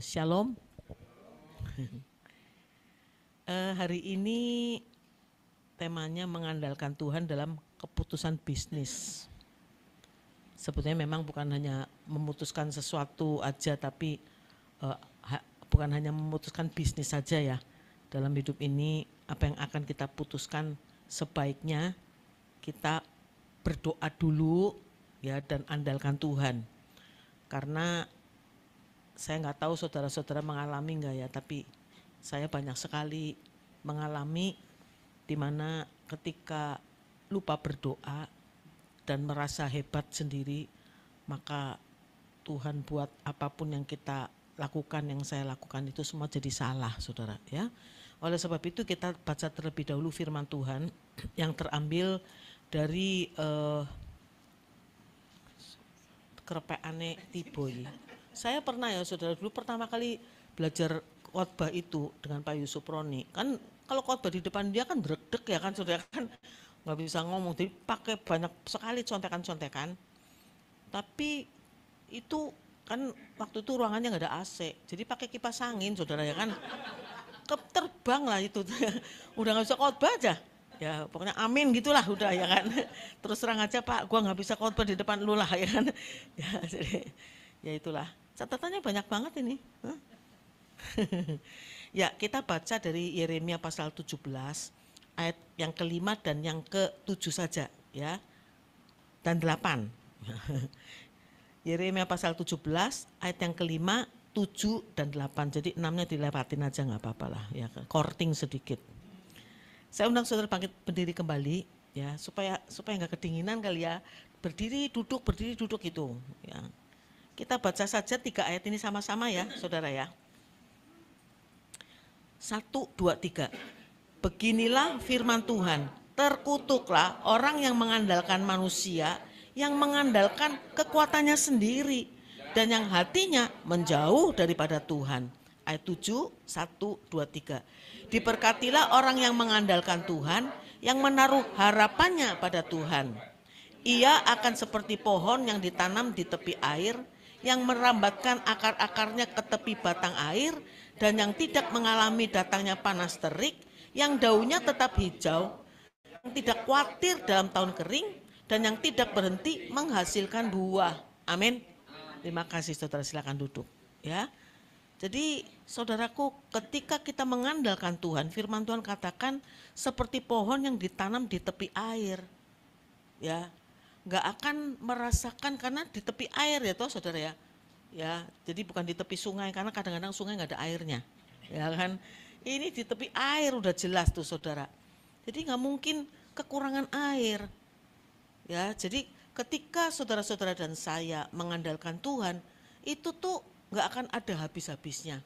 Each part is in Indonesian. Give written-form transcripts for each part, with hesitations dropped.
Shalom. Hari ini temanya mengandalkan Tuhan dalam keputusan bisnis. Sebetulnya memang bukan hanya memutuskan sesuatu aja, tapi bukan hanya memutuskan bisnis saja ya. Dalam hidup ini apa yang akan kita putuskan sebaiknya kita berdoa dulu ya dan andalkan Tuhan. Karena saya nggak tahu saudara-saudara mengalami nggak ya, tapi saya banyak sekali mengalami di mana ketika lupa berdoa dan merasa hebat sendiri, maka Tuhan buat apapun yang kita lakukan, yang saya lakukan itu semua jadi salah, saudara ya. Oleh sebab itu kita baca terlebih dahulu firman Tuhan yang terambil dari Kerepeane Tiboy. Saya pernah ya saudara, dulu pertama kali belajar khotbah itu dengan Pak Yusuf Roni. Kan kalau khotbah di depan dia kan deg-deg ya kan saudara, kan nggak bisa ngomong, jadi pakai banyak sekali contekan-contekan. Tapi itu kan waktu itu ruangannya nggak ada AC, jadi pakai kipas angin saudara ya kan, terbang lah itu. Udah nggak bisa khotbah aja. Ya pokoknya amin gitulah udah ya kan. Terus terang aja Pak, gua nggak bisa khotbah di depan lu lah ya kan. Ya, jadi, ya itulah. Catatannya banyak banget ini. Ya kita baca dari Yeremia pasal 17 ayat yang ke-5 dan yang ke-7 saja ya. Dan 8. Yeremia pasal 17 ayat yang ke-5, 7 dan 8. Jadi 6-nya dilewatin aja nggak apa-apa lah ya, korting sedikit. Saya undang saudara bangkit berdiri kembali ya, supaya nggak kedinginan kali ya. Berdiri duduk gitu ya. Kita baca saja 3 ayat ini sama-sama ya saudara ya. 1, 2, 3. Beginilah firman Tuhan, terkutuklah orang yang mengandalkan manusia, yang mengandalkan kekuatannya sendiri, dan yang hatinya menjauh daripada Tuhan. Ayat 7, 1, 2, 3. Diberkatilah orang yang mengandalkan Tuhan, yang menaruh harapannya pada Tuhan. Ia akan seperti pohon yang ditanam di tepi air, yang merambatkan akar-akarnya ke tepi batang air, dan yang tidak mengalami datangnya panas terik, yang daunnya tetap hijau, yang tidak khawatir dalam tahun kering, dan yang tidak berhenti menghasilkan buah. Amin. Terima kasih saudara, silakan duduk ya. Jadi saudaraku, ketika kita mengandalkan Tuhan, firman Tuhan katakan seperti pohon yang ditanam di tepi air. Ya, nggak akan merasakan karena di tepi air ya toh saudara ya. Ya, jadi bukan di tepi sungai karena kadang-kadang sungai nggak ada airnya. Ya kan, ini di tepi air udah jelas tuh saudara. Jadi nggak mungkin kekurangan air. Ya, jadi ketika saudara-saudara dan saya mengandalkan Tuhan, itu tuh nggak akan ada habis-habisnya.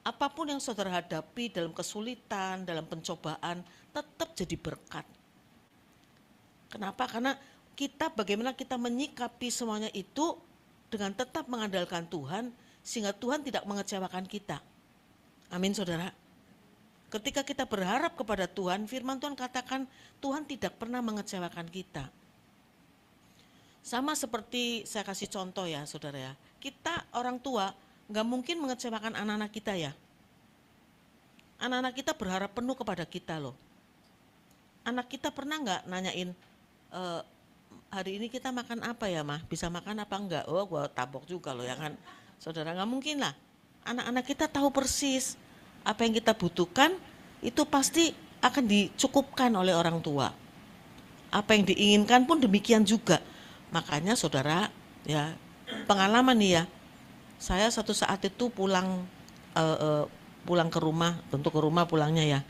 Apapun yang saudara hadapi dalam kesulitan, dalam pencobaan, tetap jadi berkat. Kenapa? Karena bagaimana kita menyikapi semuanya itu dengan tetap mengandalkan Tuhan, sehingga Tuhan tidak mengecewakan kita. Amin saudara. Ketika kita berharap kepada Tuhan, firman Tuhan katakan Tuhan tidak pernah mengecewakan kita. Sama seperti saya kasih contoh ya saudara ya, kita orang tua nggak mungkin mengecewakan anak-anak kita ya. Anak-anak kita berharap penuh kepada kita loh. Anak kita pernah nggak nanyain, hari ini kita makan apa ya mah, bisa makan apa enggak? Oh gua tabok juga loh ya kan. Saudara, nggak mungkin lah. Anak-anak kita tahu persis apa yang kita butuhkan, itu pasti akan dicukupkan oleh orang tua. Apa yang diinginkan pun demikian juga. Makanya saudara ya, pengalaman nih ya, saya satu saat itu pulang ke rumah, tentu ke rumah pulangnya ya.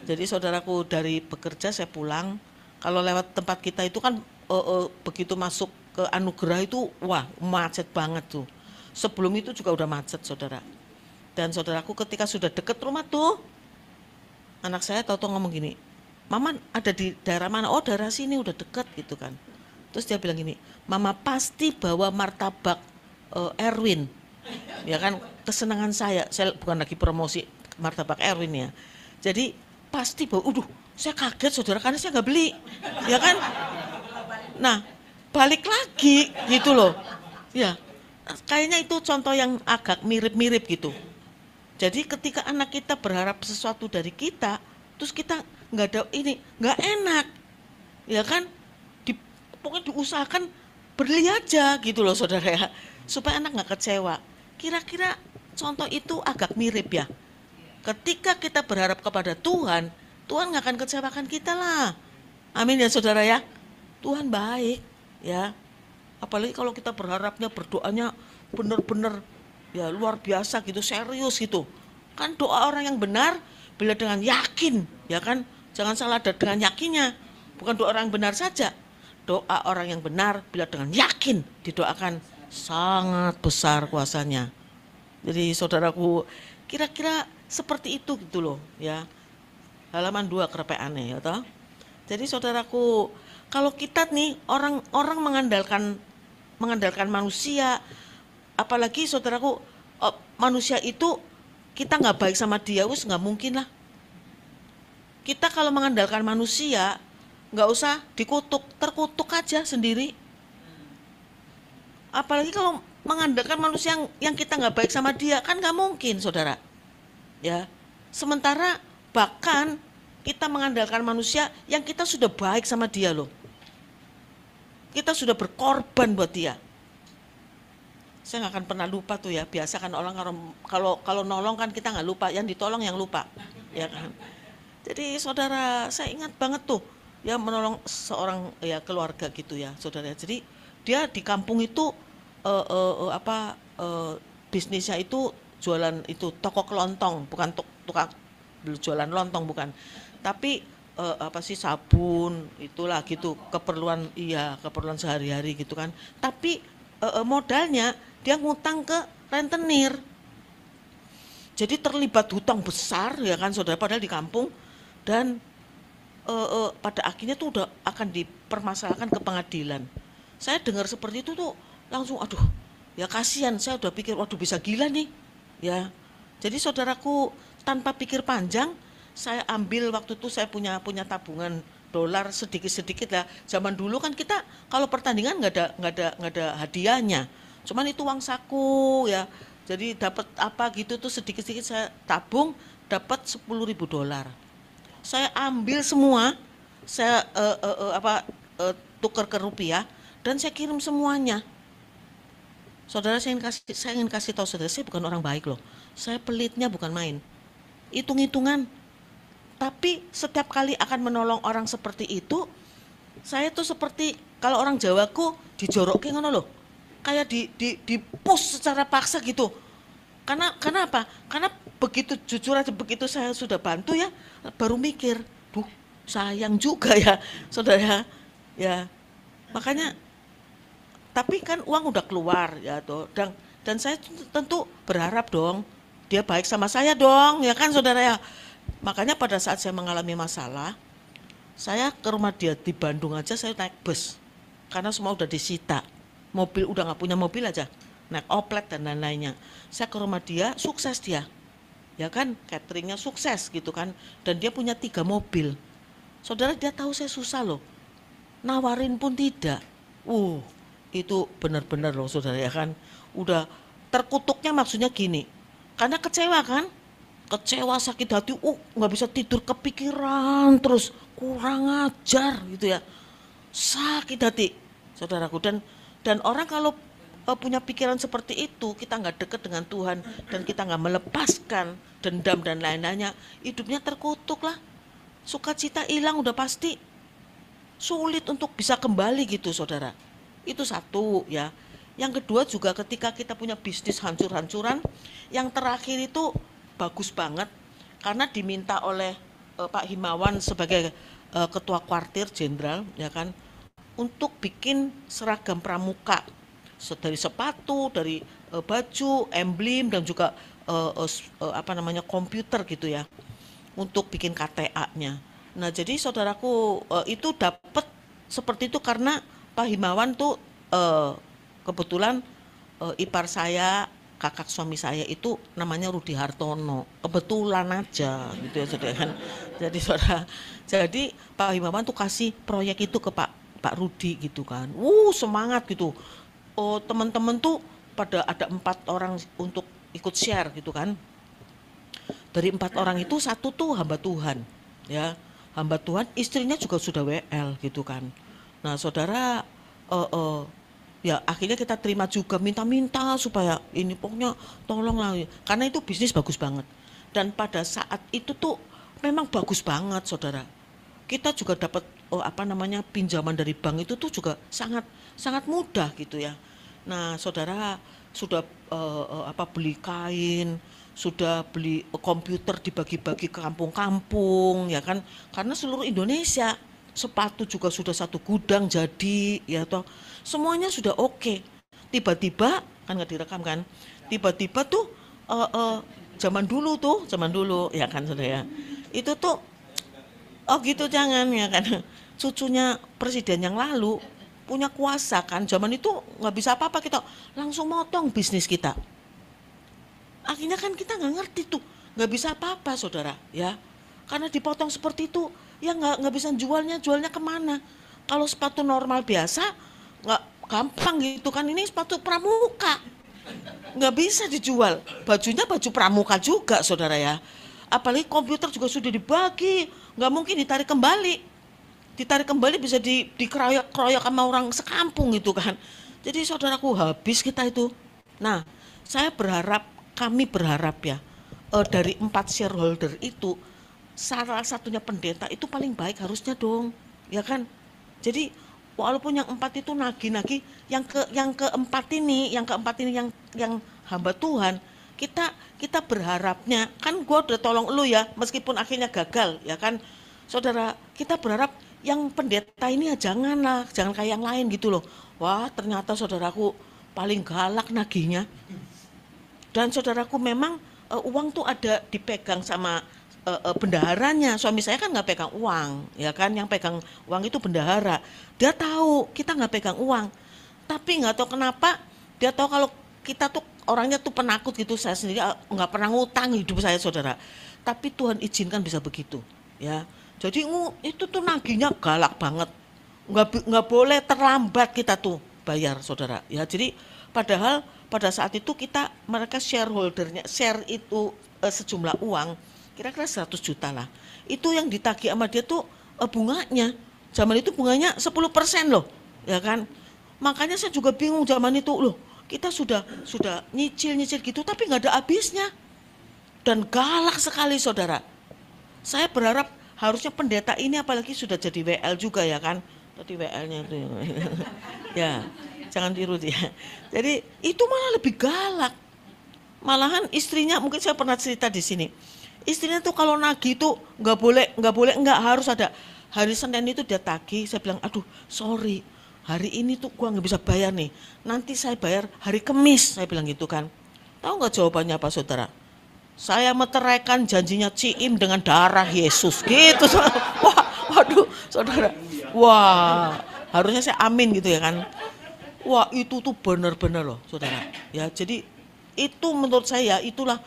Jadi saudaraku, dari bekerja saya pulang, kalau lewat tempat kita itu kan begitu masuk ke Anugerah itu wah macet banget tuh. Sebelum itu juga udah macet saudara. Dan saudaraku, ketika sudah deket rumah tuh, anak saya tahu-tahu ngomong gini, Mama ada di daerah mana? Oh daerah sini udah deket gitu kan. Terus dia bilang gini, Mama pasti bawa martabak Erwin. Ya kan, kesenangan saya bukan lagi promosi martabak Erwin ya. Jadi pasti bawa, saya kaget saudara karena saya nggak beli. Ya kan. Nah balik lagi gitu loh. Ya, kayaknya itu contoh yang agak mirip-mirip gitu. Jadi ketika anak kita berharap sesuatu dari kita, terus kita nggak ada ini, nggak enak, ya kan? Pokoknya diusahakan beli aja gitu loh saudara ya, supaya anak nggak kecewa. Kira-kira contoh itu agak mirip ya. Ketika kita berharap kepada Tuhan, Tuhan nggak akan kecewakan kita lah. Amin ya saudara ya. Tuhan baik ya. Apalagi kalau kita berharapnya, berdoanya benar-benar ya luar biasa gitu, serius gitu. Kan doa orang yang benar bila dengan yakin, ya kan? Jangan salah dengan yakinnya. Bukan doa orang yang benar saja. Doa orang yang benar bila dengan yakin didoakan sangat besar kuasanya. Jadi saudaraku, kira-kira seperti itu gitu loh ya. Halaman 2 kerepeannya ya toh. Jadi saudaraku, kalau kita nih orang mengandalkan manusia, apalagi saudaraku, manusia itu kita nggak baik sama dia, wis nggak mungkin lah. Kita kalau mengandalkan manusia, nggak usah dikutuk, terkutuk aja sendiri. Apalagi kalau mengandalkan manusia yang kita nggak baik sama dia, kan nggak mungkin saudara. Ya, sementara bahkan kita mengandalkan manusia yang kita sudah baik sama dia loh. Kita sudah berkorban buat dia. Saya nggak akan pernah lupa tuh ya. Biasa kan orang kalau nolong kan kita nggak lupa, yang ditolong yang lupa, ya kan. Jadi saudara, saya ingat banget tuh ya menolong seorang ya keluarga gitu ya saudara. Jadi dia di kampung itu bisnisnya itu jualan itu toko kelontong, bukan tukang jualan lontong bukan, tapi sabun itulah gitu, keperluan sehari-hari gitu kan. Tapi modalnya dia ngutang ke rentenir, jadi terlibat hutang besar ya kan saudara, padahal di kampung. Dan pada akhirnya tuh udah akan dipermasalahkan ke pengadilan. Saya dengar seperti itu tuh langsung aduh ya kasihan, saya udah pikir waduh bisa gila nih ya. Jadi saudaraku, tanpa pikir panjang saya ambil, waktu itu saya punya tabungan dolar sedikit-sedikit lah. Zaman dulu kan kita kalau pertandingan nggak ada hadiahnya, cuman itu uang saku ya. Jadi dapat apa gitu tuh sedikit-sedikit saya tabung, dapat $10.000. Saya ambil semua, saya tukar ke rupiah dan saya kirim semuanya. Saudara, saya ingin kasih tahu saudara, saya bukan orang baik loh. Saya pelitnya bukan main. Hitung-hitungan. Tapi setiap kali akan menolong orang seperti itu, saya tuh seperti kalau orang Jawaku dijorokin ngono loh. Kayak di push secara paksa gitu. Karena apa? Karena begitu jujur aja, begitu saya sudah bantu ya, baru mikir, duh sayang juga ya saudara ya. Makanya, tapi kan uang udah keluar ya tuh, dan saya tentu berharap dong dia baik sama saya dong ya kan saudara ya. Makanya pada saat saya mengalami masalah, saya ke rumah dia di Bandung aja saya naik bus karena semua udah disita, mobil udah nggak punya mobil aja, naik oplet dan lain-lainnya. Saya ke rumah dia, sukses dia, ya kan, cateringnya sukses gitu kan, dan dia punya 3 mobil. Saudara, dia tahu saya susah loh, nawarin pun tidak. Itu benar-benar loh saudara ya kan. Udah terkutuknya maksudnya gini, karena kecewa kan, kecewa sakit hati, nggak bisa tidur, kepikiran terus, kurang ajar gitu ya, sakit hati saudaraku. Dan orang kalau punya pikiran seperti itu, kita nggak dekat dengan Tuhan dan kita nggak melepaskan dendam dan lain-lainnya, hidupnya terkutuk lah, sukacita hilang udah pasti, sulit untuk bisa kembali gitu saudara. Itu satu ya. Yang kedua juga ketika kita punya bisnis hancur-hancuran, yang terakhir itu bagus banget karena diminta oleh Pak Himawan sebagai ketua kuartir jenderal ya kan, untuk bikin seragam pramuka, dari sepatu, dari baju, emblem, dan juga komputer gitu ya, untuk bikin KTA-nya. Nah jadi saudaraku, itu dapat seperti itu karena Pak Himawan tuh kebetulan ipar saya, kakak suami saya itu namanya Rudi Hartono, kebetulan aja gitu ya saudara kan. Jadi saudara, jadi Pak Himawan tuh kasih proyek itu ke Pak Rudi gitu kan. Semangat gitu. Teman-teman tuh pada ada 4 orang untuk ikut share gitu kan. Dari 4 orang itu satu tuh hamba Tuhan, ya hamba Tuhan, istrinya juga sudah WL gitu kan. Nah saudara, ya akhirnya kita terima juga, minta-minta supaya ini pokoknya tolonglah, karena itu bisnis bagus banget. Dan pada saat itu tuh memang bagus banget saudara. Kita juga dapat pinjaman dari bank itu tuh juga sangat sangat mudah gitu ya. Nah saudara sudah beli kain, sudah beli komputer dibagi-bagi ke kampung-kampung ya kan, karena seluruh Indonesia. Sepatu juga sudah satu gudang jadi ya toh, semuanya sudah oke. Tiba-tiba kan nggak direkam kan, tiba-tiba tuh zaman dulu ya kan saudara ya, itu tuh oh gitu jangan ya kan, cucunya presiden yang lalu punya kuasa kan, zaman itu nggak bisa apa-apa, kita langsung motong bisnis kita. Akhirnya kan kita nggak ngerti tuh, nggak bisa apa-apa saudara ya, karena dipotong seperti itu ya nggak bisa jualnya kemana. Kalau sepatu normal biasa nggak gampang gitu kan, ini sepatu pramuka nggak bisa dijual, bajunya baju pramuka juga saudara ya. Apalagi komputer juga sudah dibagi, nggak mungkin ditarik kembali bisa dikeroyok sama orang sekampung gitu kan. Jadi saudaraku habis kita itu. Nah saya berharap, kami berharap ya, dari 4 shareholder itu salah satunya pendeta itu paling baik harusnya dong ya kan. Jadi walaupun yang 4 itu nagih-nagih, yang keempat ini yang hamba Tuhan, kita berharapnya kan, gue udah tolong lu ya meskipun akhirnya gagal ya kan saudara, kita berharap yang pendeta ini ya jangan kayak yang lain gitu loh. Wah ternyata saudaraku paling galak nagihnya. Dan saudaraku memang uang tuh ada dipegang sama bendaharanya. Suami saya kan nggak pegang uang ya kan, yang pegang uang itu bendahara. Dia tahu kita nggak pegang uang, tapi nggak tahu kenapa dia tahu kalau kita tuh orangnya tuh penakut gitu. Saya sendiri nggak pernah ngutang hidup saya saudara, tapi Tuhan izinkan bisa begitu ya. Jadi itu tuh nagihnya galak banget, nggak boleh terlambat kita tuh bayar saudara ya. Jadi padahal pada saat itu mereka shareholdernya share itu sejumlah uang kira-kira 100 juta lah. Itu yang ditagih sama dia tuh bunganya. Zaman itu bunganya 10% loh, ya kan? Makanya saya juga bingung zaman itu loh. Kita sudah nyicil gitu, tapi nggak ada habisnya. Dan galak sekali saudara. Saya berharap harusnya pendeta ini apalagi sudah jadi WL juga ya kan? Tadi WL-nya itu ya, jangan tiru dia. Jadi itu malah lebih galak. Malahan istrinya, mungkin saya pernah cerita di sini. Istrinya tuh kalau nagih tuh nggak harus ada. Hari Senin itu dia tagih, saya bilang aduh sorry, hari ini tuh gua nggak bisa bayar nih, nanti saya bayar hari Kamis, saya bilang gitu kan. Tahu nggak jawabannya apa saudara? Saya meteraikan janjinya Ciim dengan darah Yesus gitu. Wah, waduh saudara, wah harusnya saya amin gitu ya kan. Wah itu tuh benar-benar loh saudara ya. Jadi itu menurut saya itulah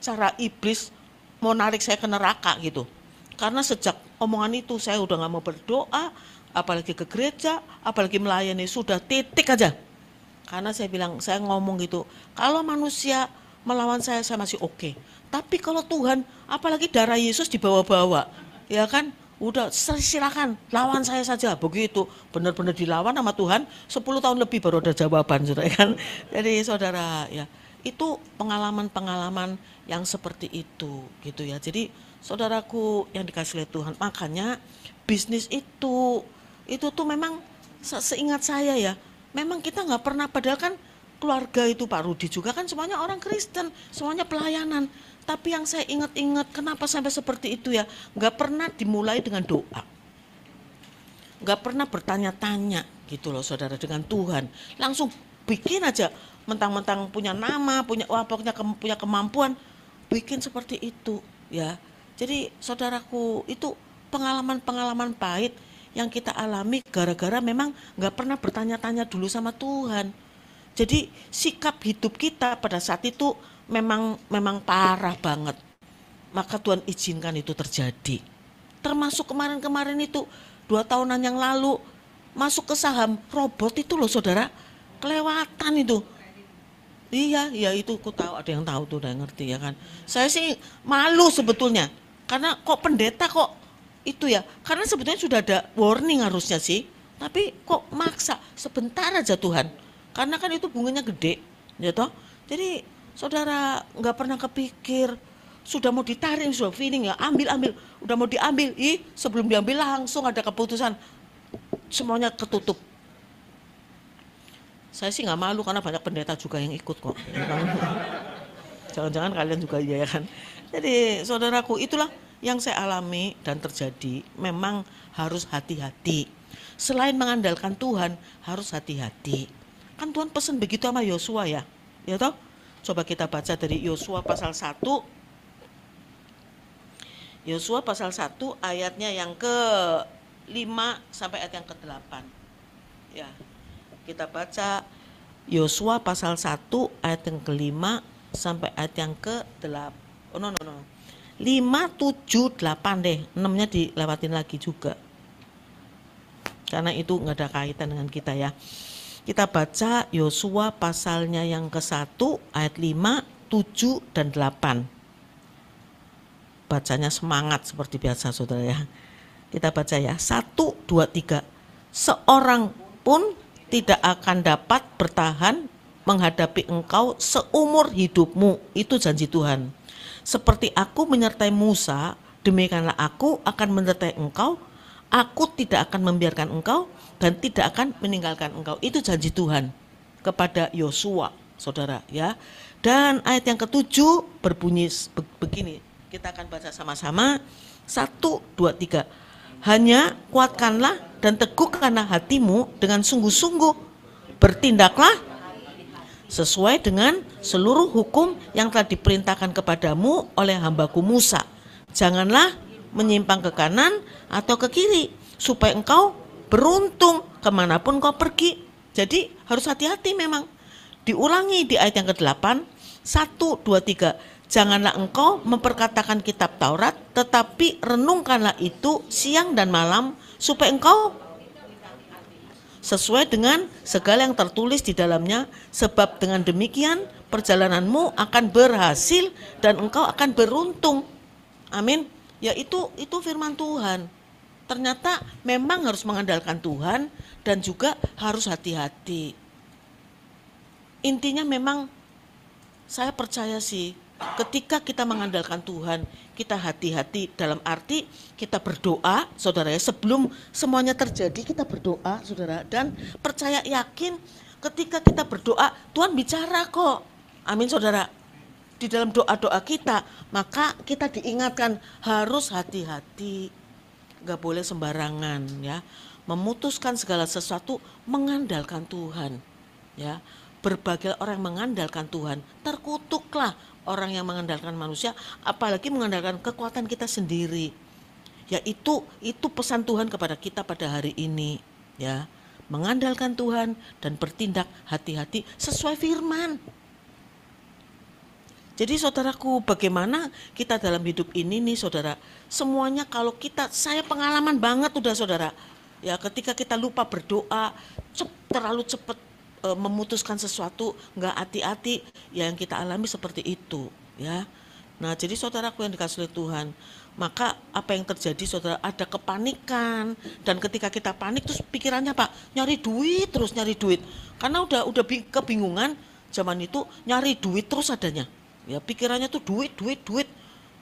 cara iblis mau narik saya ke neraka gitu. Karena sejak omongan itu saya udah gak mau berdoa, apalagi ke gereja, apalagi melayani, sudah titik aja. Karena saya bilang, saya ngomong gitu, kalau manusia melawan saya masih oke. Tapi kalau Tuhan, apalagi darah Yesus dibawa-bawa, ya kan, udah silakan lawan saya saja. Begitu, benar-benar dilawan sama Tuhan, 10 tahun lebih baru ada jawaban, saudara kan. Jadi saudara ya, itu pengalaman-pengalaman yang seperti itu gitu ya. Jadi saudaraku yang dikasih oleh Tuhan, makanya bisnis itu tuh memang seingat saya ya, memang kita nggak pernah, padahal kan keluarga itu Pak Rudi juga kan semuanya orang Kristen, semuanya pelayanan. Tapi yang saya ingat-ingat kenapa sampai seperti itu ya, nggak pernah dimulai dengan doa, nggak pernah bertanya-tanya gitu loh saudara dengan Tuhan, langsung bikin aja, mentang-mentang punya nama, punya kemampuan, bikin seperti itu ya. Jadi saudaraku itu pengalaman-pengalaman pahit yang kita alami gara-gara memang nggak pernah bertanya-tanya dulu sama Tuhan. Jadi sikap hidup kita pada saat itu memang parah banget. Maka Tuhan izinkan itu terjadi. Termasuk kemarin-kemarin itu 2 tahunan yang lalu masuk ke saham robot itu loh saudara, kelewatan itu. Iya, iya itu aku tahu, ada yang tahu tuh, udah ngerti ya kan. Saya sih malu sebetulnya, karena kok pendeta kok itu ya, karena sebetulnya sudah ada warning harusnya sih, tapi kok maksa sebentar aja Tuhan, karena kan itu bunganya gede, ya toh. Jadi saudara nggak pernah kepikir, sudah mau ditarik, sudah feeling ya, ambil ambil, udah mau diambil, sebelum diambil langsung ada keputusan, semuanya ketutup. Saya sih nggak malu karena banyak pendeta juga yang ikut kok. Jangan-jangan kalian juga iya ya kan. Jadi saudaraku itulah yang saya alami dan terjadi. Memang harus hati-hati. Selain mengandalkan Tuhan, harus hati-hati. Kan Tuhan pesan begitu sama Yosua ya. Ya toh? Coba kita baca dari Yosua pasal 1. Yosua pasal 1 ayatnya yang ke-5 sampai ayat yang ke-8. Ya. Kita baca Yosua pasal 1 ayat yang ke-5 sampai ayat yang ke-8. Oh no. 5, 7, 8 deh. 6-nya dilewatin lagi juga. Karena itu nggak ada kaitan dengan kita ya. Kita baca Yosua pasalnya yang ke-1 ayat 5, 7, dan 8. Bacanya semangat seperti biasa saudara ya. Kita baca ya. 1, 2, 3. Seorang pun tidak akan dapat bertahan menghadapi engkau seumur hidupmu. Itu janji Tuhan. Seperti aku menyertai Musa, demikianlah aku akan menyertai engkau. Aku tidak akan membiarkan engkau dan tidak akan meninggalkan engkau. Itu janji Tuhan kepada Yosua, saudara ya. Dan ayat yang ke-7 berbunyi begini. Kita akan baca sama-sama. 1, 2, 3. Hanya kuatkanlah dan teguhkanlah hatimu dengan sungguh-sungguh. Bertindaklah sesuai dengan seluruh hukum yang telah diperintahkan kepadamu oleh hambaku Musa. Janganlah menyimpang ke kanan atau ke kiri, supaya engkau beruntung kemanapun kau pergi. Jadi harus hati-hati memang. Diulangi di ayat yang ke-8, 1, 2, 3. Janganlah engkau memperkatakan kitab Taurat, tetapi renungkanlah itu siang dan malam, supaya engkau sesuai dengan segala yang tertulis di dalamnya, sebab dengan demikian perjalananmu akan berhasil dan engkau akan beruntung. Amin. Ya itu firman Tuhan. Ternyata memang harus mengandalkan Tuhan dan juga harus hati-hati. Intinya memang saya percaya sih, ketika kita mengandalkan Tuhan, kita hati-hati dalam arti kita berdoa, saudara ya, sebelum semuanya terjadi kita berdoa, saudara, dan percaya yakin ketika kita berdoa Tuhan bicara kok. Amin, saudara. Di dalam doa-doa kita, maka kita diingatkan harus hati-hati, nggak boleh sembarangan ya, memutuskan segala sesuatu mengandalkan Tuhan ya. Berbagai orang mengandalkan Tuhan, terkutuklah orang yang mengandalkan manusia, apalagi mengandalkan kekuatan kita sendiri. Ya itu pesan Tuhan kepada kita pada hari ini ya. Mengandalkan Tuhan dan bertindak hati-hati sesuai firman. Jadi saudaraku, bagaimana kita dalam hidup ini nih saudara, semuanya kalau saya pengalaman banget udah saudara, ya ketika kita lupa berdoa, terlalu cepat memutuskan sesuatu, nggak hati-hati, ya yang kita alami seperti itu ya. Nah jadi saudaraku yang dikasih oleh Tuhan, maka apa yang terjadi saudara, ada kepanikan, dan ketika kita panik terus pikirannya apa? Nyari duit, karena udah kebingungan zaman itu, nyari duit terus adanya. Ya pikirannya tuh duit.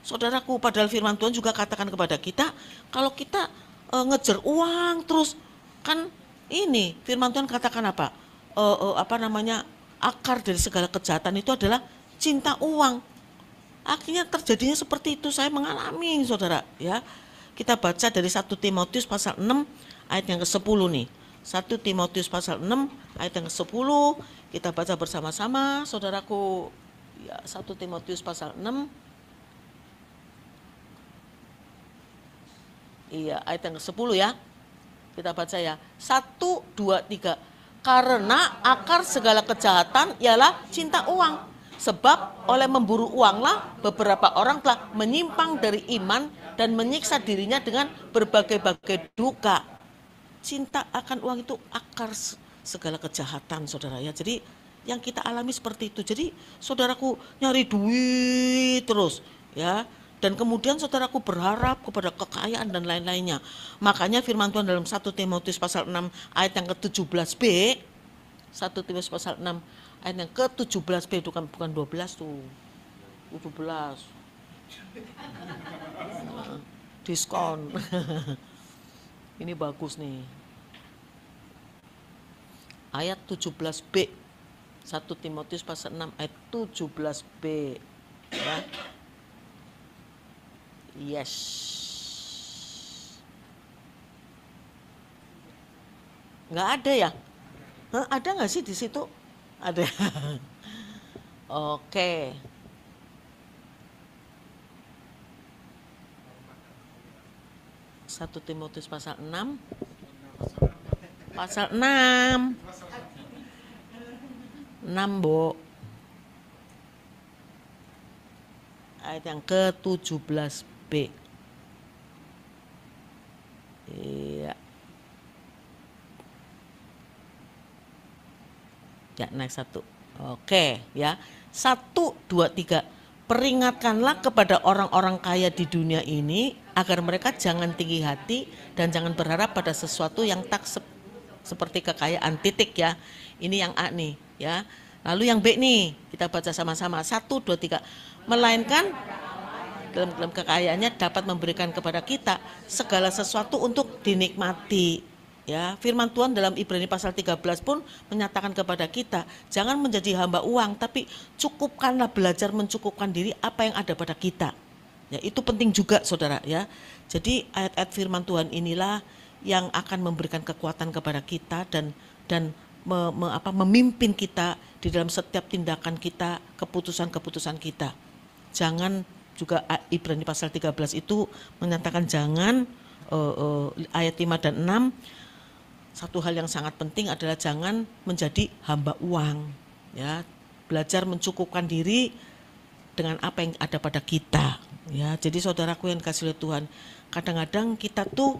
Saudaraku, padahal firman Tuhan juga katakan kepada kita, kalau kita ngejar uang terus, kan ini firman Tuhan katakan apa? Akar dari segala kejahatan itu adalah cinta uang. Akhirnya terjadinya seperti itu, saya mengalami saudara ya. Kita baca dari 1 Timotius pasal 6 ayat yang ke-10 nih. 1 Timotius pasal 6 ayat yang ke-10, kita baca bersama-sama saudaraku. Ya, 1 Timotius pasal 6. Iya, ayat yang ke-10 ya. Kita baca ya. 1, 2, 3. Karena akar segala kejahatan ialah cinta uang. Sebab oleh memburu uanglah beberapa orang telah menyimpang dari iman dan menyiksa dirinya dengan berbagai-bagai duka. Cinta akan uang itu akar segala kejahatan saudara ya. Jadi yang kita alami seperti itu. Jadi saudaraku nyari duit terus ya, dan kemudian saudaraku berharap kepada kekayaan dan lain-lainnya. Makanya firman Tuhan dalam 1 Timotius pasal 6 ayat yang ke-17b, 1 Timotius pasal 6 ayat yang ke-17b, bukan 12 tuh, 17. Diskon. Ini bagus nih. Ayat 17b. 1 Timotius pasal 6 ayat 17b. Ya. Yes. Nggak ada ya? Ada nggak sih di situ? Ada. Oke. Satu Timotius pasal 6. Pasal 6. 6, Bu. Ayat yang ke-17b. Iya. Ya, naik 1. Oke, ya. 1, 2, 3. Peringatkanlah kepada orang-orang kaya di dunia ini agar mereka jangan tinggi hati dan jangan berharap pada sesuatu yang tak seperti kekayaan, titik ya. Ini yang A nih, ya. Lalu yang B nih, kita baca sama-sama. 1, 2, 3. Melainkan dalam kekayaannya dapat memberikan kepada kita segala sesuatu untuk dinikmati. Ya, firman Tuhan dalam Ibrani pasal 13 pun menyatakan kepada kita, jangan menjadi hamba uang, tapi cukupkanlah, belajar mencukupkan diri apa yang ada pada kita. Ya, itu penting juga, saudara ya. Jadi ayat-ayat firman Tuhan inilah yang akan memberikan kekuatan kepada kita dan memimpin kita di dalam setiap tindakan kita, keputusan-keputusan kita. Jangan juga Ibrani pasal 13 itu menyatakan jangan, ayat 5 dan 6, satu hal yang sangat penting adalah jangan menjadi hamba uang, ya. Belajar mencukupkan diri dengan apa yang ada pada kita, ya. Jadi saudaraku yang dikasihi oleh Tuhan, kadang-kadang kita tuh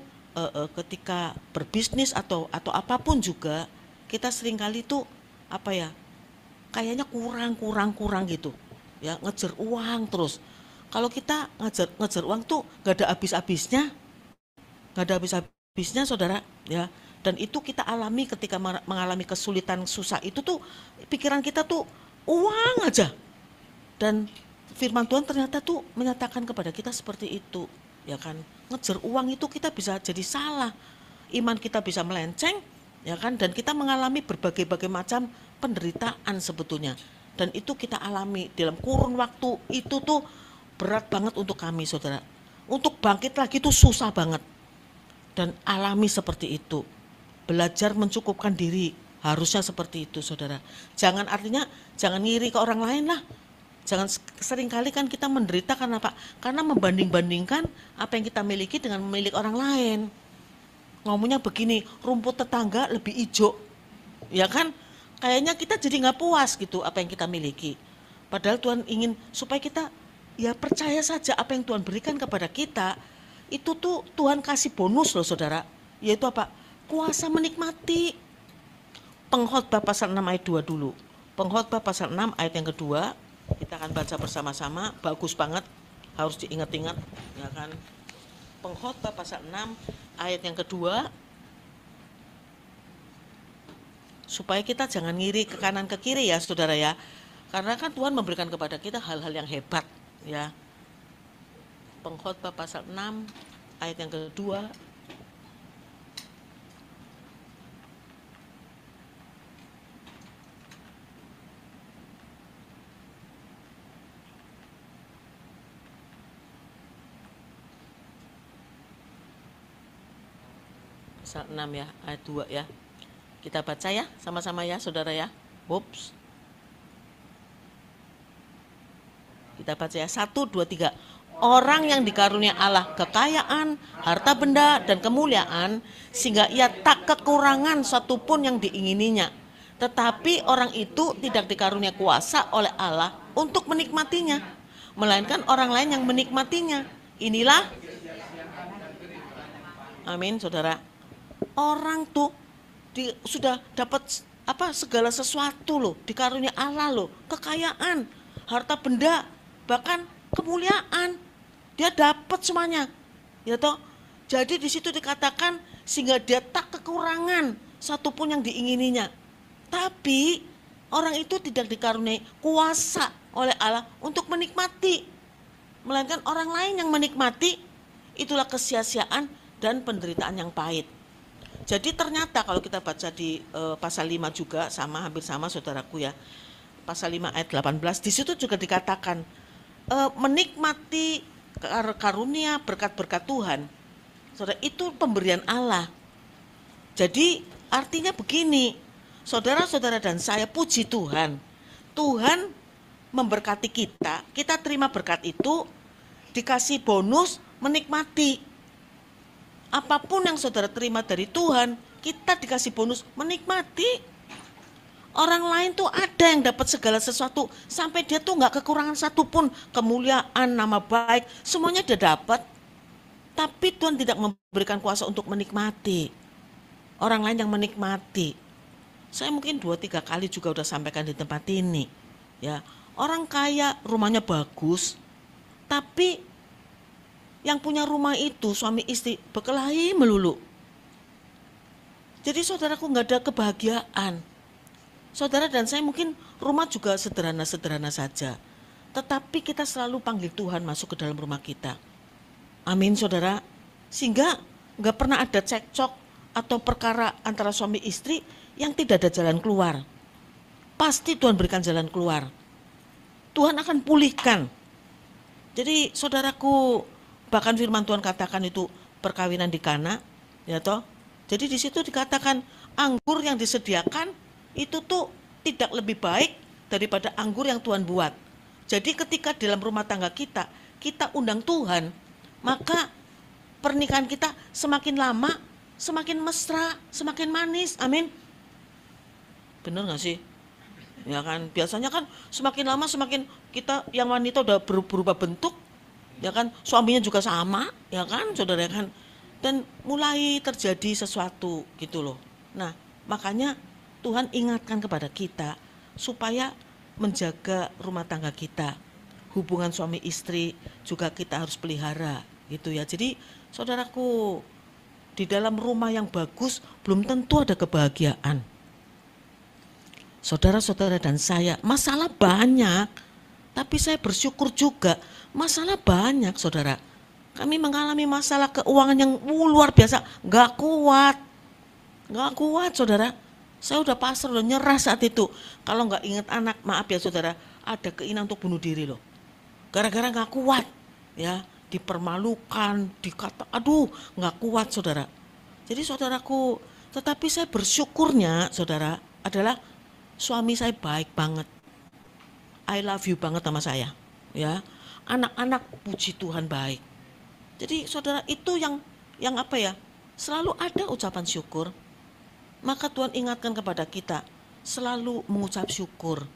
ketika berbisnis atau apapun juga, kita seringkali tuh apa ya, kayaknya kurang gitu, ya, ngejar uang terus. Kalau kita ngejar uang tuh gak ada habis-habisnya, saudara, ya. Dan itu kita alami ketika mengalami kesulitan, susah, itu tuh pikiran kita tuh uang aja. Dan firman Tuhan ternyata tuh menyatakan kepada kita seperti itu, ya kan. Ngejar uang itu kita bisa jadi salah, iman kita bisa melenceng, ya kan. Dan kita mengalami berbagai macam penderitaan sebetulnya. Dan itu kita alami dalam kurun waktu itu tuh berat banget untuk kami, saudara. Untuk bangkit lagi tuh susah banget. Dan alami seperti itu. Belajar mencukupkan diri, harusnya seperti itu, saudara. Artinya jangan ngiri ke orang lain lah. Jangan, seringkali kan kita menderita karena apa? Karena membanding-bandingkan apa yang kita miliki dengan milik orang lain. Ngomongnya begini, rumput tetangga lebih hijau, ya kan? Kayaknya kita jadi nggak puas gitu apa yang kita miliki. Padahal Tuhan ingin supaya kita ya percaya saja apa yang Tuhan berikan kepada kita. Itu tuh Tuhan kasih bonus loh, saudara. Yaitu apa? Kuasa menikmati. Pengkhotbah pasal 6 ayat 2 dulu. Pengkhotbah pasal 6 ayat yang kedua, kita akan baca bersama-sama, bagus banget, harus diingat-ingat, ya kan. Pengkhotbah pasal 6 ayat yang kedua, supaya kita jangan ngiri ke kanan ke kiri ya, saudara ya. Karena kan Tuhan memberikan kepada kita hal-hal yang hebat, ya. Pengkhotbah pasal 6 ayat yang kedua. Pasal 6 ya, ayat 2 ya. Kita baca ya, sama-sama ya, saudara ya. Ups. Kita baca ya, 1, 2, 3. Orang yang dikarunia Allah kekayaan, harta benda, dan kemuliaan, sehingga ia tak kekurangan satupun yang diingininya. Tetapi orang itu tidak dikarunia kuasa oleh Allah untuk menikmatinya, melainkan orang lain yang menikmatinya. Inilah, amin, saudara. Orang tuh sudah dapat segala sesuatu loh, dikarunia Allah loh, kekayaan, harta benda, bahkan kemuliaan. Dia dapat semuanya. Ya toh? Jadi di situ dikatakan sehingga dia tak kekurangan satupun yang diingininya. Tapi orang itu tidak dikaruniai kuasa oleh Allah untuk menikmati, melainkan orang lain yang menikmati. Itulah kesia-siaan dan penderitaan yang pahit. Jadi ternyata kalau kita baca di pasal 5 juga hampir sama saudaraku ya. Pasal 5 ayat 18 di situ juga dikatakan menikmati karunia berkat-berkat Tuhan. Saudara, itu pemberian Allah. Jadi artinya begini, saudara-saudara dan saya, puji Tuhan. Tuhan memberkati kita, kita terima berkat itu, dikasih bonus menikmati. Apapun yang saudara terima dari Tuhan, kita dikasih bonus menikmati. Orang lain tuh ada yang dapat segala sesuatu, sampai dia tuh nggak kekurangan satupun, kemuliaan, nama baik, semuanya dia dapat. Tapi Tuhan tidak memberikan kuasa untuk menikmati. Orang lain yang menikmati. Saya mungkin 2-3 kali juga udah sampaikan di tempat ini. Ya, orang kaya rumahnya bagus, tapi yang punya rumah itu suami istri berkelahi melulu. Jadi saudaraku nggak ada kebahagiaan. Saudara dan saya mungkin rumah juga sederhana-sederhana saja, tetapi kita selalu panggil Tuhan masuk ke dalam rumah kita. Amin saudara. Sehingga nggak pernah ada cekcok atau perkara antara suami istri yang tidak ada jalan keluar. Pasti Tuhan berikan jalan keluar. Tuhan akan pulihkan. Jadi saudaraku, bahkan firman Tuhan katakan itu perkawinan di Kana, ya toh. Jadi di situ dikatakan anggur yang disediakan itu tuh tidak lebih baik daripada anggur yang Tuhan buat. Jadi ketika dalam rumah tangga kita undang Tuhan, maka pernikahan kita semakin lama, semakin mesra, semakin manis. Amin. Bener gak sih? Ya kan, biasanya kan semakin lama semakin kita yang wanita udah berubah bentuk, ya kan, suaminya juga sama, ya kan, saudara kan, dan mulai terjadi sesuatu gitu loh. Nah, makanya Tuhan ingatkan kepada kita supaya menjaga rumah tangga kita, hubungan suami istri juga kita harus pelihara, gitu ya. Jadi, saudaraku, di dalam rumah yang bagus belum tentu ada kebahagiaan. Saudara-saudara dan saya, masalah banyak, tapi saya bersyukur juga. Masalah banyak, saudara. Kami mengalami masalah keuangan yang luar biasa, gak kuat, saudara. Saya udah pasrah, udah nyerah saat itu. Kalau gak ingat anak, maaf ya saudara, ada keinginan untuk bunuh diri loh. Gara-gara gak kuat, ya, dipermalukan, dikata, aduh, gak kuat saudara. Jadi saudaraku, tetapi saya bersyukurnya, saudara, adalah suami saya baik banget. I love you banget sama saya, ya. Anak-anak puji Tuhan baik. Jadi saudara, itu yang apa ya? Selalu ada ucapan syukur. Maka Tuhan ingatkan kepada kita selalu mengucap syukur.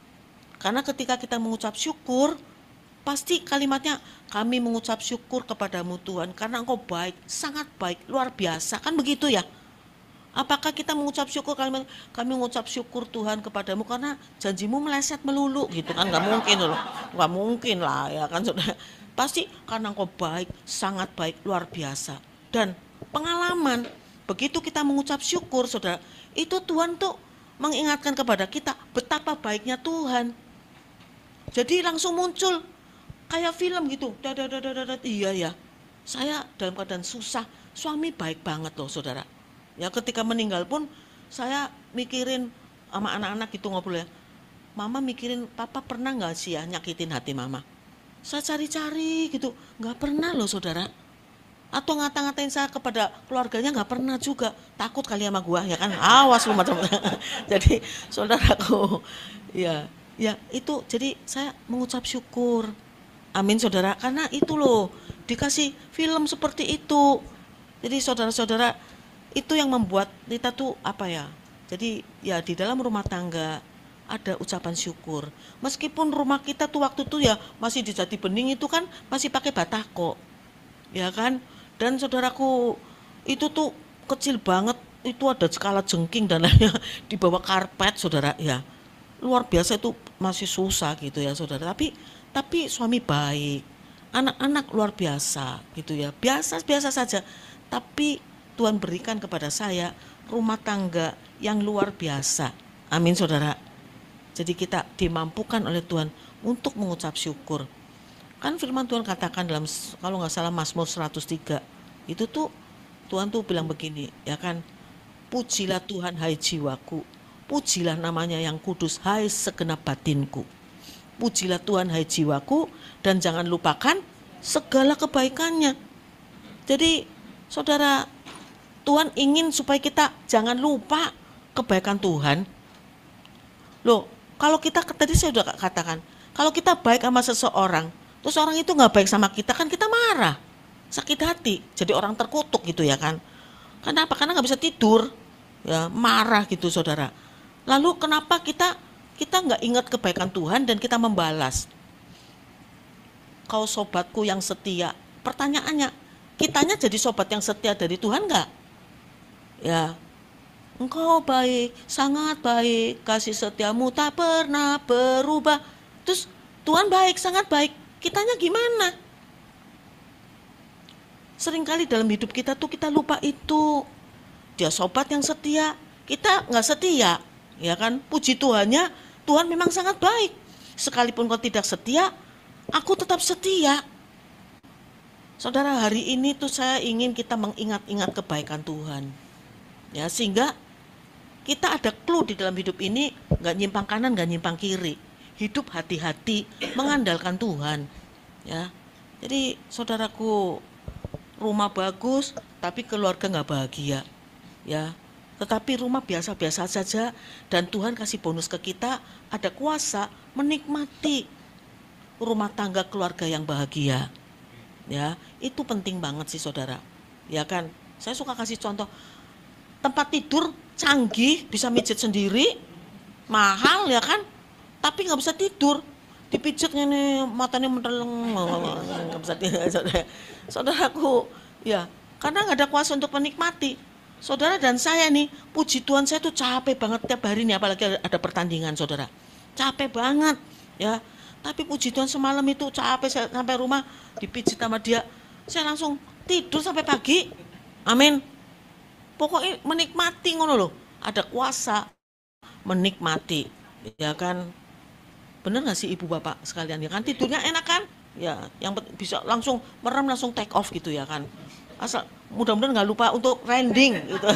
Karena ketika kita mengucap syukur, pasti kalimatnya kami mengucap syukur kepadamu Tuhan karena Engkau baik, sangat baik, luar biasa. Kan begitu ya? Apakah kita mengucap syukur kalimat kami mengucap syukur Tuhan kepadamu karena janjimu meleset melulu gitu kan? Gak mungkin loh, gak mungkin lah ya kan saudara. Pasti karena Engkau baik, sangat baik, luar biasa. Dan pengalaman begitu kita mengucap syukur saudara, itu Tuhan tuh mengingatkan kepada kita betapa baiknya Tuhan. Jadi langsung muncul kayak film gitu, iya ya, saya dalam keadaan susah, suami baik banget loh saudara. Ya ketika meninggal pun saya mikirin sama anak-anak gitu ngobrol ya, mama mikirin papa pernah gak sih ya nyakitin hati mama. Saya cari-cari gitu, gak pernah loh saudara. Atau ngata-ngatain saya kepada keluarganya gak pernah juga, takut kali sama gua ya kan, awas lu macam-macam. Jadi saudaraku, ya itu, jadi saya mengucap syukur. Amin saudara, karena itu loh dikasih film seperti itu. Jadi saudara-saudara, itu yang membuat kita tuh apa ya, jadi ya di dalam rumah tangga ada ucapan syukur. Meskipun rumah kita tuh waktu tuh ya masih di Jati Bening itu kan masih pakai batako, ya kan. Dan saudaraku, itu tuh kecil banget, itu ada skala jengking dan lainnya di bawah karpet, saudara, ya. Luar biasa, itu masih susah gitu ya, saudara. Tapi suami baik, anak-anak luar biasa gitu ya, biasa-biasa saja. Tapi Tuhan berikan kepada saya rumah tangga yang luar biasa. Amin, saudara. Jadi kita dimampukan oleh Tuhan untuk mengucap syukur. Kan firman Tuhan katakan dalam, kalau nggak salah, Mazmur 103, itu tuh Tuhan tuh bilang begini, ya kan, pujilah Tuhan hai jiwaku, pujilah namanya yang kudus hai segenap batinku. Pujilah Tuhan hai jiwaku, dan jangan lupakan segala kebaikannya. Jadi saudara, Tuhan ingin supaya kita jangan lupa kebaikan Tuhan. Loh, kalau kita, tadi saya sudah katakan, kalau kita baik sama seseorang, terus orang itu nggak baik sama kita, kan kita marah, sakit hati, jadi orang terkutuk gitu ya kan. Kenapa? Karena nggak bisa tidur, ya, marah gitu, saudara. Lalu kenapa kita nggak ingat kebaikan Tuhan dan kita membalas? Kau sobatku yang setia, pertanyaannya, kitanya jadi sobat yang setia dari Tuhan nggak? Ya, engkau baik, sangat baik, kasih setiamu tak pernah berubah. Terus Tuhan baik, sangat baik, kitanya gimana? Seringkali dalam hidup kita tuh kita lupa itu. Dia sobat yang setia, kita nggak setia, ya kan? Puji Tuhannya, Tuhan memang sangat baik. Sekalipun kau tidak setia, aku tetap setia. Saudara, hari ini tuh saya ingin kita mengingat-ingat kebaikan Tuhan. Ya, sehingga kita ada clue di dalam hidup ini, nggak nyimpang kanan, nggak nyimpang kiri. Hidup hati-hati, mengandalkan Tuhan. Ya, jadi saudaraku, rumah bagus, tapi keluarga nggak bahagia. Ya, tetapi rumah biasa-biasa saja, dan Tuhan kasih bonus ke kita, ada kuasa menikmati rumah tangga keluarga yang bahagia. Ya, itu penting banget sih, saudara. Ya kan, saya suka kasih contoh. Tempat tidur canggih, bisa mijit sendiri, mahal ya kan, tapi nggak bisa tidur, dipijitnya nih matanya menteleng, nggak bisa tidur, saudaraku, ya, karena nggak ada kuasa untuk menikmati. Saudara dan saya nih, puji Tuhan, saya tuh capek banget tiap hari nih, apalagi ada pertandingan, saudara, capek banget, ya. Tapi puji Tuhan, semalam itu capek, saya sampai rumah dipijit sama dia, saya langsung tidur sampai pagi, amin. Pokoknya menikmati, ngono loh, ada kuasa menikmati, ya kan. Bener nggak sih ibu bapak sekalian, ya kan, tidurnya enak kan, ya, yang bisa langsung merem, langsung take off gitu ya kan, asal mudah-mudahan nggak lupa untuk landing gitu.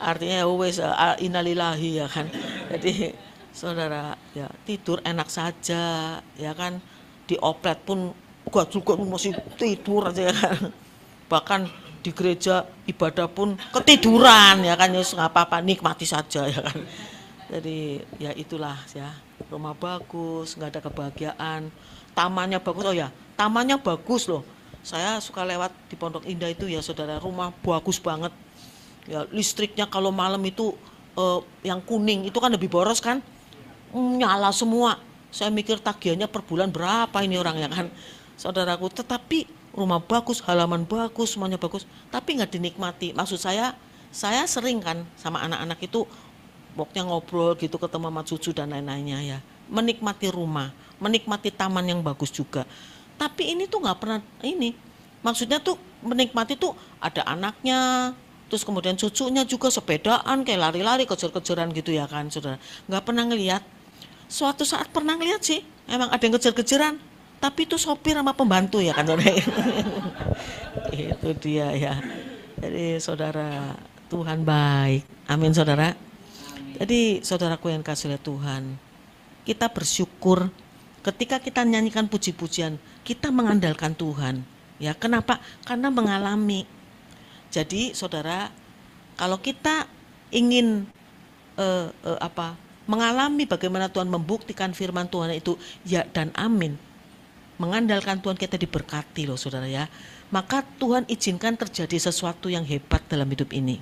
Artinya wes innalillahi, ya kan. Jadi saudara, ya, tidur enak saja, ya kan, di oplet pun gua juga masih tidur aja, ya kan. Bahkan di gereja ibadah pun ketiduran, ya kan, ya nggak apa-apa, nikmati saja, ya kan. Jadi ya itulah ya, rumah bagus, nggak ada kebahagiaan, tamannya bagus. Oh ya, tamannya bagus loh. Saya suka lewat di Pondok Indah itu ya, saudara, rumah bagus banget. Ya, listriknya kalau malam itu yang kuning itu kan lebih boros kan, nyala semua. Saya mikir tagihannya per bulan berapa ini orang, ya kan, saudaraku. Tetapi rumah bagus, halaman bagus, semuanya bagus, tapi nggak dinikmati. Maksud saya sering kan sama anak-anak itu, pokoknya ngobrol gitu, ketemu sama cucu dan lain-lainnya ya, menikmati rumah, menikmati taman yang bagus juga. Tapi ini tuh nggak pernah ini, maksudnya tuh menikmati tuh ada anaknya, terus kemudian cucunya juga sepedaan, kayak lari-lari, kejar-kejaran gitu ya kan, saudara. Nggak pernah ngelihat. Suatu saat pernah ngelihat sih, emang ada yang kejar-kejaran, tapi itu sopir sama pembantu, ya kan, saudara. Itu dia ya. Jadi saudara, Tuhan baik, amin, saudara. Jadi saudaraku yang kasih oleh Tuhan, kita bersyukur ketika kita nyanyikan puji-pujian, kita mengandalkan Tuhan. Ya, kenapa? Karena mengalami. Jadi saudara, kalau kita ingin mengalami bagaimana Tuhan membuktikan firman Tuhan itu ya dan amin, mengandalkan Tuhan, kita diberkati loh, saudara ya. Maka Tuhan izinkan terjadi sesuatu yang hebat dalam hidup ini,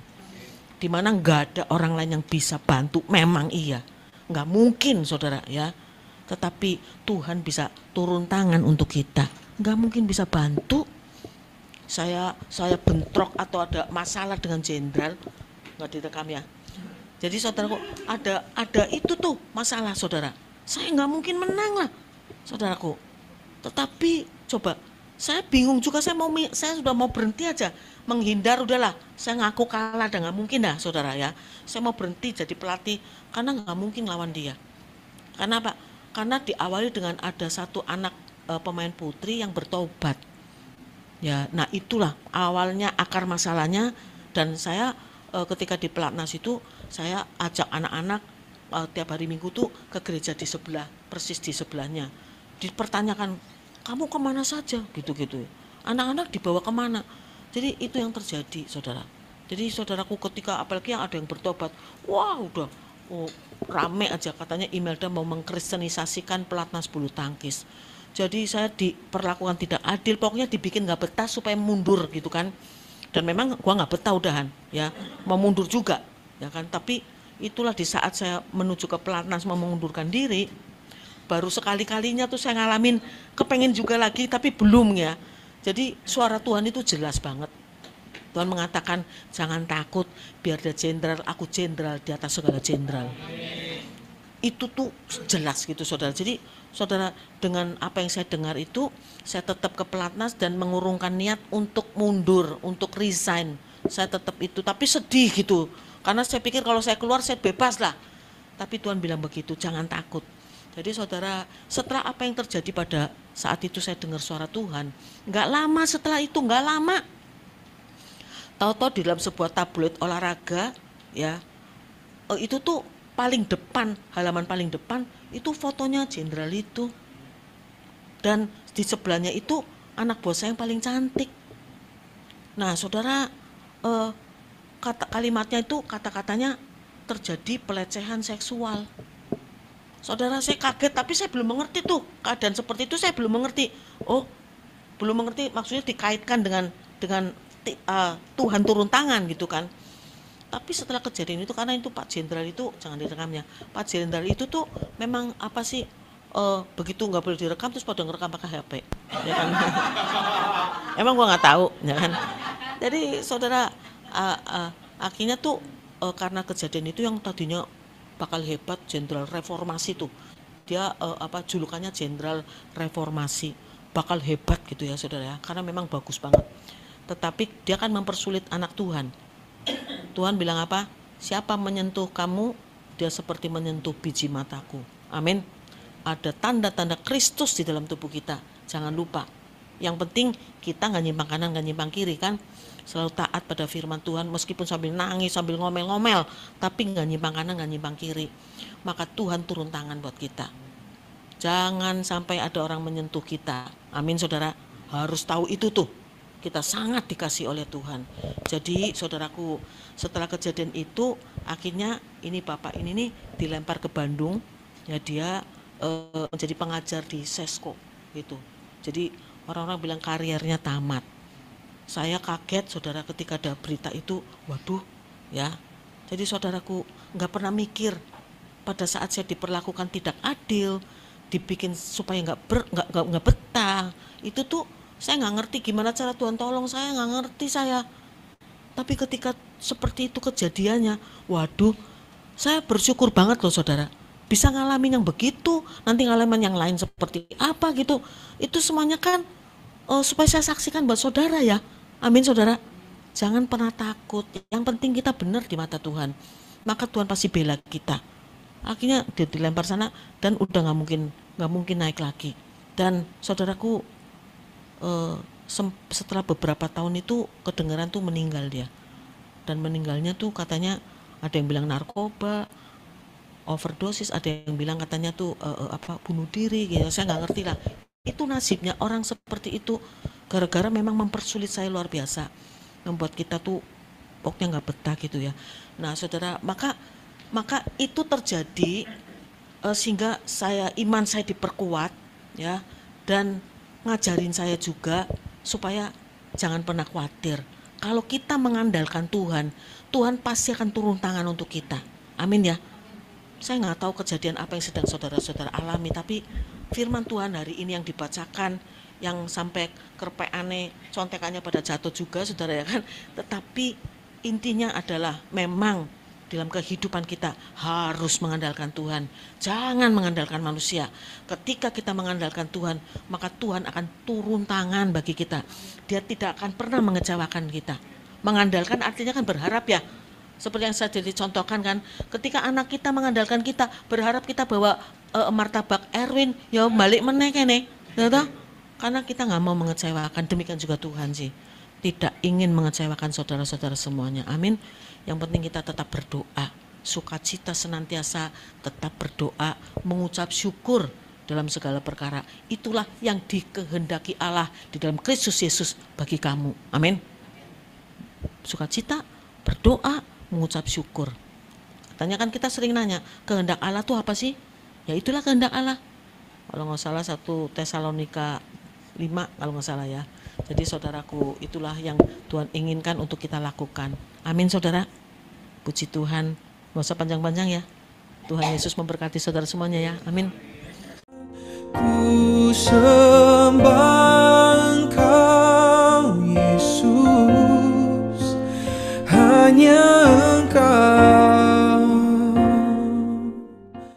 dimana nggak ada orang lain yang bisa bantu. Memang iya, nggak mungkin, saudara ya. Tetapi Tuhan bisa turun tangan untuk kita. Nggak mungkin bisa bantu. Saya bentrok atau ada masalah dengan jenderal, nggak direkam ya. Jadi saudaraku, ada itu tuh masalah saudara. Saya nggak mungkin menang lah, saudaraku. Tetapi coba, saya bingung juga, saya sudah mau berhenti aja, menghindar udahlah, saya ngaku kalah dan nggak mungkin dah saudara ya. Saya mau berhenti jadi pelatih karena nggak mungkin lawan dia. Karena apa? Karena diawali dengan ada satu anak pemain putri yang bertobat. Ya, nah itulah awalnya akar masalahnya. Dan saya ketika di pelatnas itu saya ajak anak-anak tiap hari Minggu tuh ke gereja di sebelah, persis di sebelahnya. Dipertanyakan, kamu kemana saja? Gitu-gitu. Anak-anak dibawa kemana? Jadi itu yang terjadi, saudara. Jadi saudaraku, ketika apalagi yang ada yang bertobat, wah udah rame aja katanya Imelda mau mengkristenisasikan pelatnas bulu tangkis. Jadi saya diperlakukan tidak adil, pokoknya dibikin nggak betah supaya mundur gitu kan. Dan memang gua nggak betah udahan ya, mau mundur juga ya kan. Tapi itulah di saat saya menuju ke pelatnas mau mengundurkan diri, baru sekali-kalinya tuh saya ngalamin kepengen juga lagi tapi belum ya. Jadi suara Tuhan itu jelas banget. Tuhan mengatakan jangan takut, biar ada jenderal, aku jenderal di atas segala jenderal. Itu tuh jelas gitu saudara. Jadi saudara, dengan apa yang saya dengar itu, saya tetap ke pelatnas dan mengurungkan niat untuk mundur, untuk resign. Saya tetap itu, tapi sedih gitu. Karena saya pikir kalau saya keluar saya bebas lah. Tapi Tuhan bilang begitu, jangan takut. Jadi saudara, setelah apa yang terjadi pada saat itu saya dengar suara Tuhan, nggak lama setelah itu, nggak lama, tahu-tahu di dalam sebuah tabloid olahraga, ya, itu tuh paling depan, halaman paling depan, itu fotonya jenderal itu. Dan di sebelahnya itu anak buah saya yang paling cantik. Nah saudara, kalimatnya itu kata-katanya terjadi pelecehan seksual. Saudara, saya kaget, tapi saya belum mengerti tuh keadaan seperti itu, saya belum mengerti. Oh, belum mengerti, maksudnya dikaitkan dengan Tuhan turun tangan gitu kan. Tapi setelah kejadian itu, karena itu Pak Jenderal itu, jangan direkamnya, Pak Jenderal itu tuh memang apa sih, begitu nggak boleh direkam terus pada ngerekam pakai HP ya kan. Emang gua nggak tahu ya kan. Jadi saudara, akhirnya tuh karena kejadian itu yang tadinya bakal hebat, jenderal reformasi tuh, dia julukannya jenderal reformasi, bakal hebat gitu ya saudara ya, karena memang bagus banget. Tetapi dia kan mempersulit anak Tuhan. Tuhan bilang apa? Siapa menyentuh kamu, dia seperti menyentuh biji mataku. Amin. Ada tanda-tanda Kristus di dalam tubuh kita. Jangan lupa. Yang penting kita nggak nyimpang kanan, nggak nyimpang kiri kan. Selalu taat pada firman Tuhan, meskipun sambil nangis, sambil ngomel-ngomel, tapi nggak nyimpang kanan, nggak nyimpang kiri. Maka Tuhan turun tangan buat kita. Jangan sampai ada orang menyentuh kita. Amin saudara. Harus tahu itu tuh. Kita sangat dikasih oleh Tuhan. Jadi saudaraku, setelah kejadian itu akhirnya ini bapak ini nih dilempar ke Bandung. Ya dia menjadi pengajar di Sesko gitu. Jadi orang-orang bilang karirnya tamat. Saya kaget saudara ketika ada berita itu, waduh ya. Jadi saudaraku, nggak pernah mikir pada saat saya diperlakukan tidak adil, dibikin supaya nggak betah. Itu tuh saya nggak ngerti gimana cara Tuhan tolong saya, nggak ngerti saya. Tapi ketika seperti itu kejadiannya, waduh, saya bersyukur banget loh saudara. Bisa ngalamin yang begitu, nanti ngalamin yang lain seperti apa gitu. Itu semuanya kan supaya saya saksikan buat saudara ya. Amin saudara. Jangan pernah takut. Yang penting kita benar di mata Tuhan. Maka Tuhan pasti bela kita. Akhirnya dia dilempar sana dan udah nggak mungkin naik lagi. Dan saudaraku, setelah beberapa tahun itu kedengaran tuh meninggal dia. Dan meninggalnya tuh katanya ada yang bilang narkoba, overdosis, ada yang bilang katanya tuh bunuh diri gitu. Saya nggak ngerti lah. Itu nasibnya orang seperti itu, gara-gara memang mempersulit saya luar biasa, membuat kita tuh pokoknya nggak betah gitu ya. Nah saudara, maka itu terjadi sehingga iman saya diperkuat ya, dan ngajarin saya juga supaya jangan pernah khawatir. Kalau kita mengandalkan Tuhan, Tuhan pasti akan turun tangan untuk kita. Amin ya. Saya nggak tahu kejadian apa yang sedang saudara-saudara alami, tapi firman Tuhan hari ini yang dibacakan, yang sampai kerpeane contekannya pada jatuh juga saudara ya kan. Tetapi intinya adalah memang dalam kehidupan kita harus mengandalkan Tuhan. Jangan mengandalkan manusia. Ketika kita mengandalkan Tuhan, maka Tuhan akan turun tangan bagi kita. Dia tidak akan pernah mengecewakan kita. Mengandalkan artinya kan berharap ya. Seperti yang saya jadi contohkan kan, ketika anak kita mengandalkan kita, berharap kita bawa martabak Erwin, ya balik meneh kene. Karena kita nggak mau mengecewakan, demikian juga Tuhan sih. Tidak ingin mengecewakan saudara-saudara semuanya. Amin. Yang penting kita tetap berdoa, sukacita senantiasa, tetap berdoa, mengucap syukur dalam segala perkara. Itulah yang dikehendaki Allah di dalam Kristus Yesus bagi kamu. Amin. Sukacita, berdoa, mengucap syukur. Katanya kan kita sering nanya, kehendak Allah itu apa sih? Ya itulah kehendak Allah. Kalau nggak salah 1 Tesalonika 5 kalau nggak salah ya. Jadi saudaraku, itulah yang Tuhan inginkan untuk kita lakukan. Amin saudara. Puji Tuhan. Nggak usah panjang-panjang ya. Tuhan Yesus memberkati saudara semuanya ya. Amin. Ku sembah